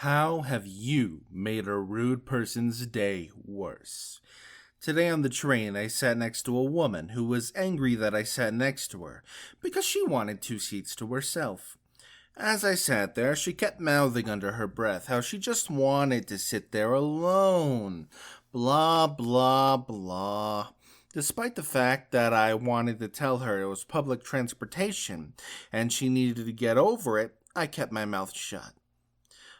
How have you made a rude person's day worse? Today on the train, I sat next to a woman who was angry that I sat next to her because she wanted two seats to herself. As I sat there, she kept mouthing under her breath how she just wanted to sit there alone. Blah, blah, blah. Despite the fact that I wanted to tell her it was public transportation and she needed to get over it, I kept my mouth shut.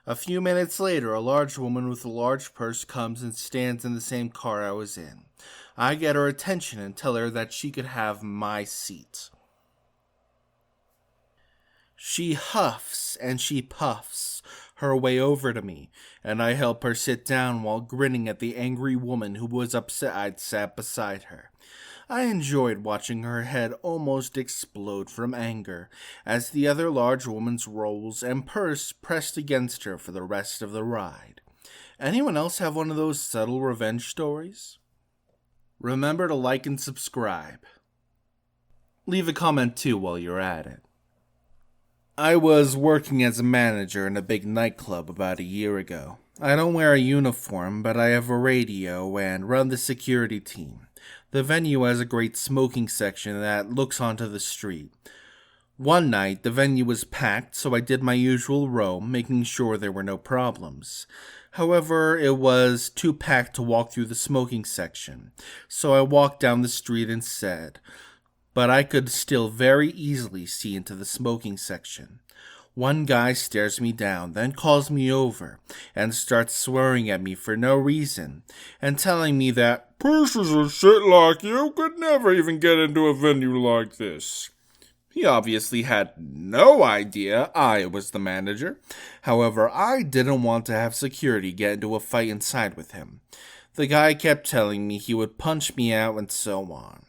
A few minutes later, a large woman with a large purse comes and stands in the same car I was in. I get her attention and tell her that she could have my seat. She huffs and she puffs her way over to me, and I help her sit down while grinning at the angry woman who was upset I'd sat beside her. I enjoyed watching her head almost explode from anger as the other large woman's rolls and purse pressed against her for the rest of the ride. Anyone else have one of those subtle revenge stories? Remember to like and subscribe. Leave a comment too while you're at it. I was working as a manager in a big nightclub about a year ago. I don't wear a uniform, but I have a radio and run the security team. The venue has a great smoking section that looks onto the street. One night, the venue was packed, so I did my usual row, making sure there were no problems. However, it was too packed to walk through the smoking section, so I walked down the street instead. But I could still very easily see into the smoking section. One guy stares me down, then calls me over, and starts swearing at me for no reason, and telling me that pieces of shit like you could never even get into a venue like this. He obviously had no idea I was the manager. However, I didn't want to have security get into a fight inside with him. The guy kept telling me he would punch me out and so on.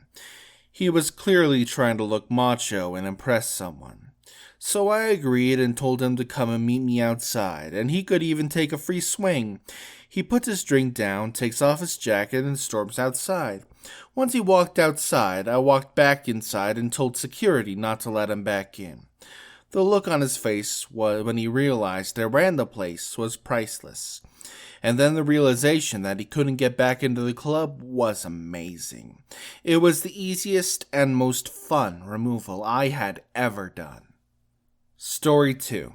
He was clearly trying to look macho and impress someone. So I agreed and told him to come and meet me outside, and he could even take a free swing. He puts his drink down, takes off his jacket, and storms outside. Once he walked outside, I walked back inside and told security not to let him back in. The look on his face when he realized I ran the place was priceless. And then the realization that he couldn't get back into the club was amazing. It was the easiest and most fun removal I had ever done. Story 2.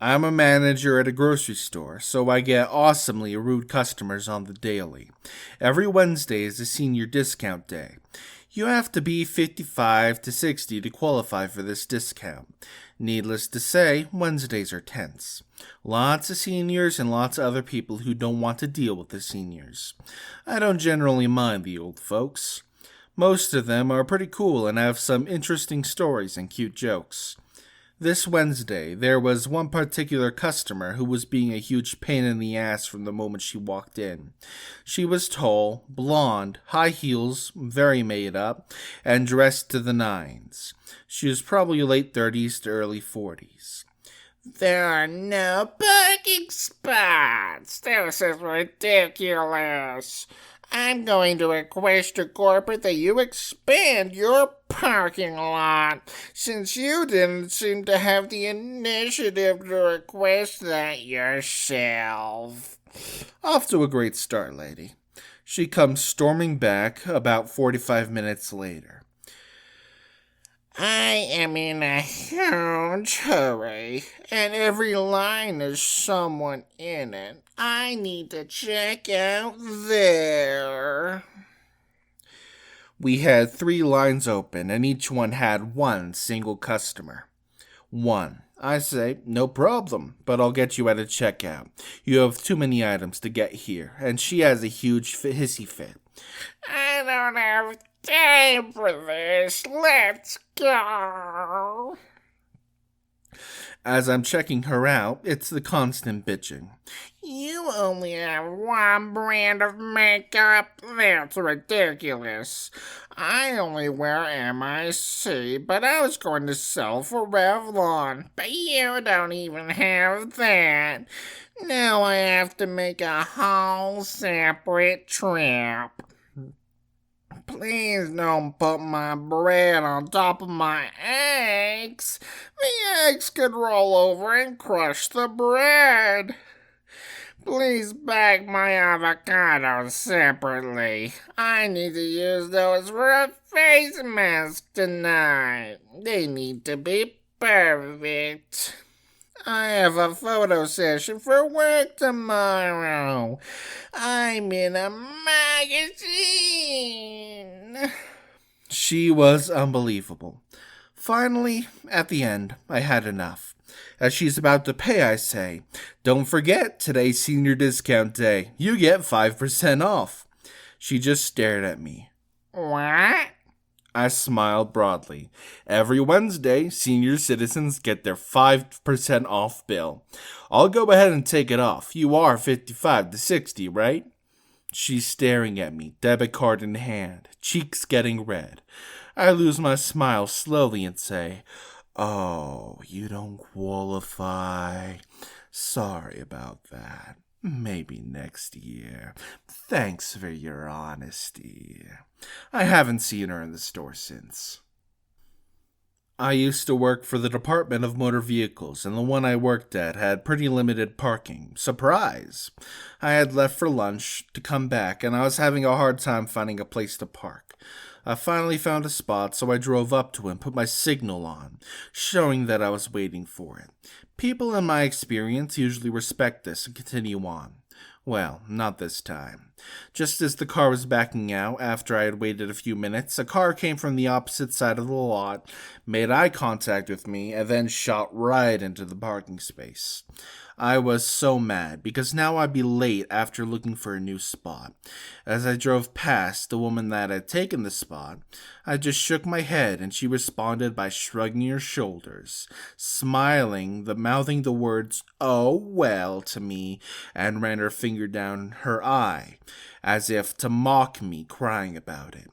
I'm a manager at a grocery store, so I get awesomely rude customers on the daily. Every Wednesday is a senior discount day. You have to be 55 to 60 to qualify for this discount. Needless to say, Wednesdays are tense. Lots of seniors and lots of other people who don't want to deal with the seniors. I don't generally mind the old folks. Most of them are pretty cool and have some interesting stories and cute jokes. This Wednesday, there was one particular customer who was being a huge pain in the ass from the moment she walked in. She was tall, blonde, high heels, very made up, and dressed to the nines. She was probably late 30s to early 40s. There are no parking spots. This is ridiculous. I'm going to request to corporate that you expand your parking lot, since you didn't seem to have the initiative to request that yourself. Off to a great start, lady. She comes storming back about 45 minutes later. I am in a huge hurry, and every line has someone in it. I need to check out there. We had 3 lines open, and each one had one single customer. I say, no problem, but I'll get you at a checkout. You have too many items to get here, and she has a huge hissy fit. I don't have time for this. Let's go. As I'm checking her out, it's the constant bitching. You only have one brand of makeup? That's ridiculous. I only wear MIC, but I was going to sell for Revlon. But you don't even have that. Now I have to make a whole separate trip. Please don't put my bread on top of my eggs. The eggs could roll over and crush the bread. Please bag my avocados separately. I need to use those for a face mask tonight. They need to be perfect. I have a photo session for work tomorrow. I'm in a magazine. She was unbelievable. Finally, at the end, I had enough. As she's about to pay, I say, "Don't forget, today's senior discount day. You get 5% off." She just stared at me. What? I smiled broadly. "Every Wednesday, senior citizens get their 5% off bill. I'll go ahead and take it off. You are 55 to 60, right?" She's staring at me, debit card in hand, cheeks getting red. I lose my smile slowly and say, "Oh, you don't qualify. Sorry about that. Maybe next year. Thanks for your honesty." I haven't seen her in the store since. I used to work for the Department of Motor Vehicles, and the one I worked at had pretty limited parking. Surprise! I had left for lunch to come back, and I was having a hard time finding a place to park. I finally found a spot, so I drove up to it and put my signal on, showing that I was waiting for it. People in my experience usually respect this and continue on. Well, not this time. Just as the car was backing out, after I had waited a few minutes, a car came from the opposite side of the lot, made eye contact with me, and then shot right into the parking space. I was so mad, because now I'd be late after looking for a new spot. As I drove past the woman that had taken the spot, I just shook my head, and she responded by shrugging her shoulders, smiling, mouthing the words, "Oh, well," to me, and ran her finger down her eye, as if to mock me crying about it.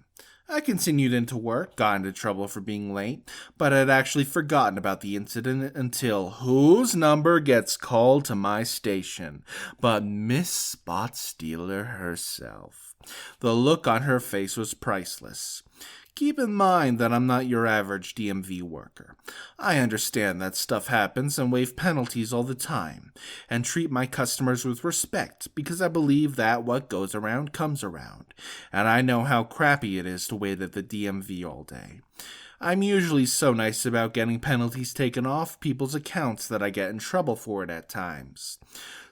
I continued into work, got into trouble for being late, but had actually forgotten about the incident until whose number gets called to my station but Miss Spot Stealer herself. The look on her face was priceless. Keep in mind that I'm not your average DMV worker. I understand that stuff happens and waive penalties all the time, and treat my customers with respect because I believe that what goes around comes around, and I know how crappy it is to wait at the DMV all day. I'm usually so nice about getting penalties taken off people's accounts that I get in trouble for it at times.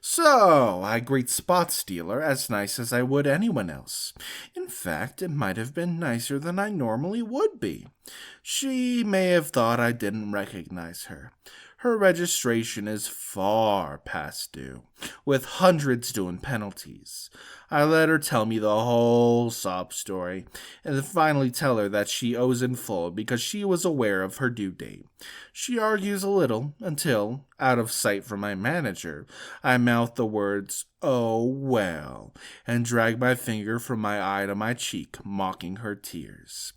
So, I greet Spot Stealer as nice as I would anyone else. In fact, it might have been nicer than I normally would be. She may have thought I didn't recognize her. Her registration is far past due, with hundreds due in penalties. I let her tell me the whole sob story, and then finally tell her that she owes in full because she was aware of her due date. She argues a little until, out of sight from my manager, I mouth the words, "Oh, well," and drag my finger from my eye to my cheek, mocking her tears.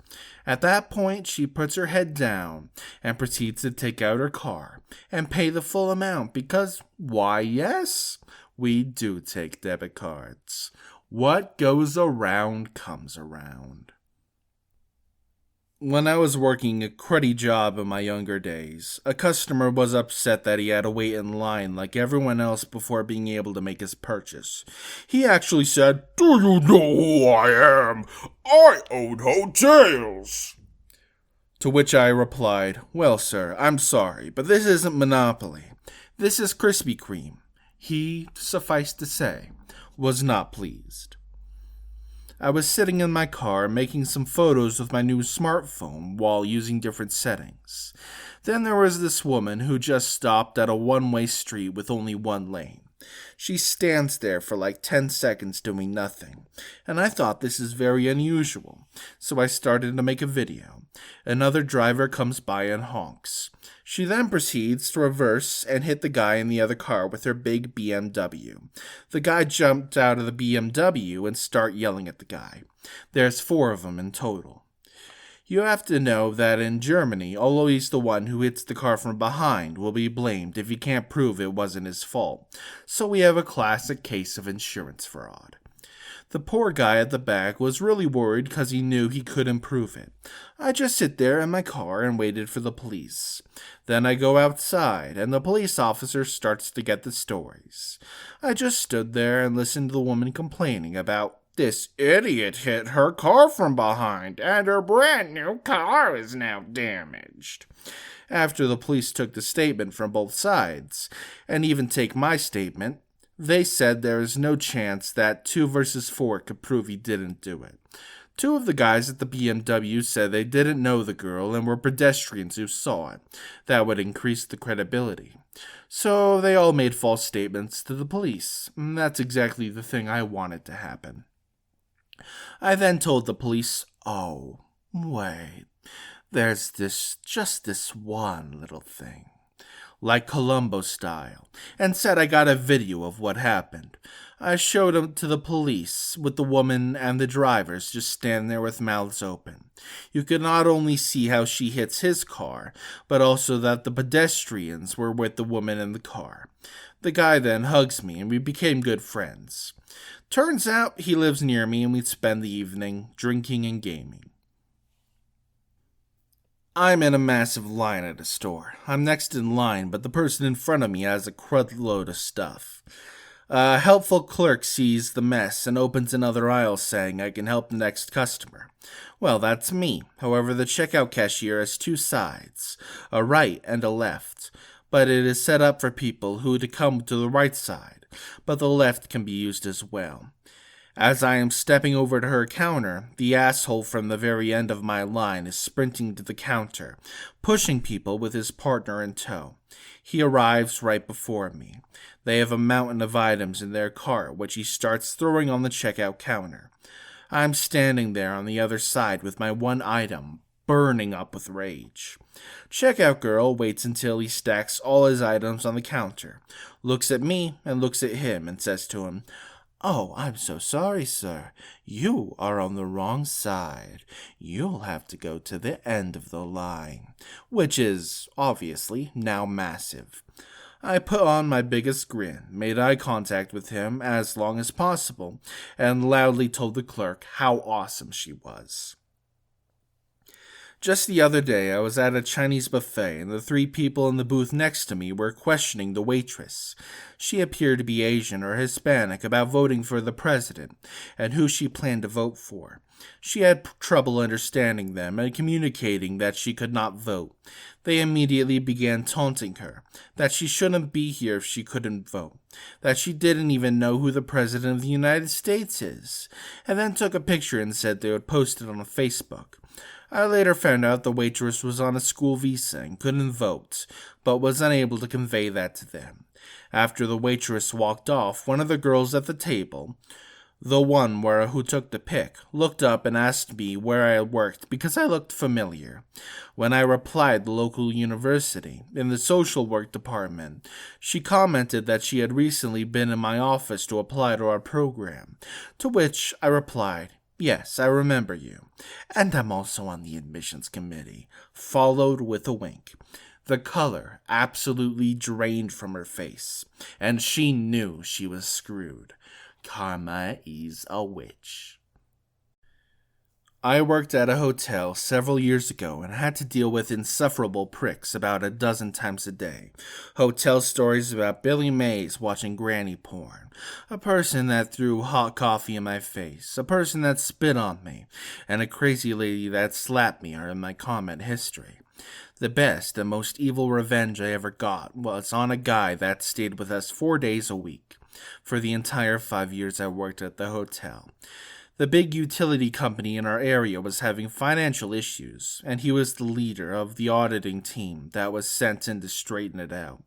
At that point, she puts her head down and proceeds to take out her car and pay the full amount because, why, yes, we do take debit cards. What goes around comes around. When I was working a cruddy job in my younger days, a customer was upset that he had to wait in line like everyone else before being able to make his purchase. He actually said, "Do you know who I am? I own hotels." To which I replied, "Well, sir, I'm sorry, but this isn't Monopoly. This is Krispy Kreme." He, suffice to say, was not pleased. I was sitting in my car making some photos with my new smartphone while using different settings. Then there was this woman who just stopped at a one-way street with only one lane. She stands there for like 10 seconds doing nothing, and I thought this is very unusual, so I started to make a video. Another driver comes by and honks. She then proceeds to reverse and hit the guy in the other car with her big BMW. The guy jumped out of the BMW and started yelling at the guy. There's 4 of them in total. You have to know that in Germany, always the one who hits the car from behind will be blamed if he can't prove it wasn't his fault. So we have a classic case of insurance fraud. The poor guy at the back was really worried because he knew he could improve it. I just sit there in my car and waited for the police. Then I go outside, and the police officer starts to get the stories. I just stood there and listened to the woman complaining about this idiot hit her car from behind, and her brand new car is now damaged. After the police took the statement from both sides, and even take my statement, they said there is no chance that 2 versus 4 could prove he didn't do it. 2 of the guys at the BMW said they didn't know the girl and were pedestrians who saw it. That would increase the credibility. So they all made false statements to the police. That's exactly the thing I wanted to happen. I then told the police, oh, wait, there's just this one little thing, like Columbo style, and said I got a video of what happened. I showed him to the police with the woman and the drivers just standing there with mouths open. You could not only see how she hits his car, but also that the pedestrians were with the woman in the car. The guy then hugs me and we became good friends. Turns out he lives near me and we'd spend the evening drinking and gaming. I'm in a massive line at a store. I'm next in line, but the person in front of me has a crud load of stuff. A helpful clerk sees the mess and opens another aisle saying I can help the next customer. Well, that's me. However, the checkout cashier has 2 sides, a right and a left, but it is set up for people who to come to the right side, but the left can be used as well. As I am stepping over to her counter, the asshole from the very end of my line is sprinting to the counter, pushing people with his partner in tow. He arrives right before me. They have a mountain of items in their cart, which he starts throwing on the checkout counter. I'm standing there on the other side with my one item, burning up with rage. Checkout girl waits until he stacks all his items on the counter, looks at me and looks at him and says to him, "Oh, I'm so sorry, sir. You are on the wrong side. You'll have to go to the end of the line," which is, obviously, now massive. I put on my biggest grin, made eye contact with him as long as possible, and loudly told the clerk how awesome she was. Just the other day, I was at a Chinese buffet, and the 3 people in the booth next to me were questioning the waitress. She appeared to be Asian or Hispanic about voting for the president, and who she planned to vote for. She had trouble understanding them and communicating that she could not vote. They immediately began taunting her, that she shouldn't be here if she couldn't vote, that she didn't even know who the President of the United States is, and then took a picture and said they would post it on Facebook. I later found out the waitress was on a school visa and couldn't vote, but was unable to convey that to them. After the waitress walked off, one of the girls at the table, the one who took the pic, looked up and asked me where I had worked because I looked familiar. When I replied the local university, in the social work department, she commented that she had recently been in my office to apply to our program, to which I replied, "Yes, I remember you. And I'm also on the admissions committee," followed with a wink. The color absolutely drained from her face, and she knew she was screwed. Karma is a witch. I worked at a hotel several years ago and had to deal with insufferable pricks about a dozen times a day. Hotel stories about Billy Mays watching granny porn, a person that threw hot coffee in my face, a person that spit on me, and a crazy lady that slapped me are in my comment history. The best and most evil revenge I ever got was on a guy that stayed with us 4 days a week for the entire 5 years I worked at the hotel. The big utility company in our area was having financial issues, and he was the leader of the auditing team that was sent in to straighten it out.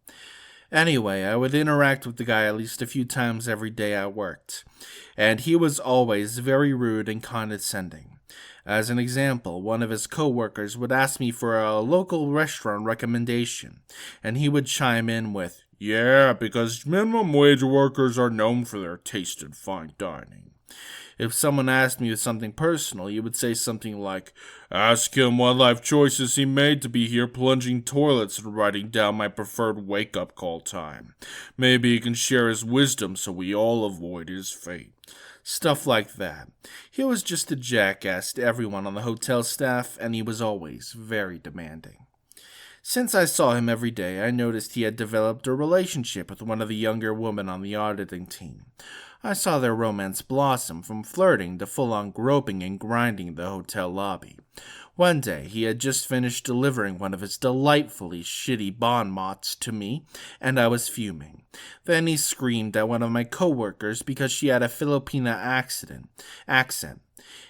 Anyway, I would interact with the guy at least a few times every day I worked, and he was always very rude and condescending. As an example, one of his co-workers would ask me for a local restaurant recommendation, and he would chime in with, "Yeah, because minimum wage workers are known for their taste in fine dining." If someone asked me something personal, he would say something like, "Ask him what life choices he made to be here plunging toilets and writing down my preferred wake-up call time. Maybe he can share his wisdom so we all avoid his fate." Stuff like that. He was just a jackass to everyone on the hotel staff, and he was always very demanding. Since I saw him every day, I noticed he had developed a relationship with one of the younger women on the auditing team. I saw their romance blossom from flirting to full-on groping and grinding in the hotel lobby. One day, he had just finished delivering one of his delightfully shitty bon mots to me, and I was fuming. Then he screamed at one of my coworkers because she had a Filipina accent.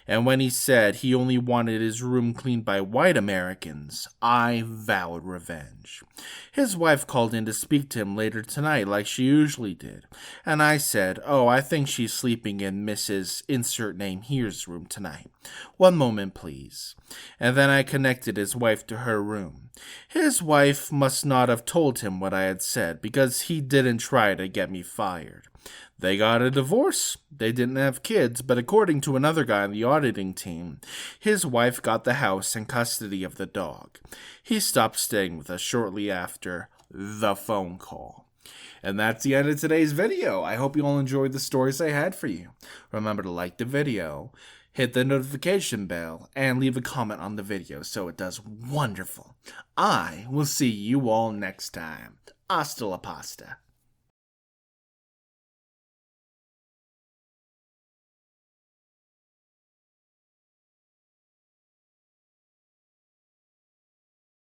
And when he said he only wanted his room cleaned by white Americans, I vowed revenge. His wife called in to speak to him later tonight like she usually did, and I said, "Oh, I think she's sleeping in Mrs. Insert Name Here's room tonight. One moment, please." And then I connected his wife to her room. His wife must not have told him what I had said, because he didn't try to get me fired. They got a divorce. They didn't have kids, but according to another guy on the auditing team, his wife got the house and custody of the dog. He stopped staying with us shortly after the phone call. And that's the end of today's video. I hope you all enjoyed the stories I had for you. Remember to like the video, hit the notification bell, and leave a comment on the video so it does wonderful. I will see you all next time. Hasta la pasta.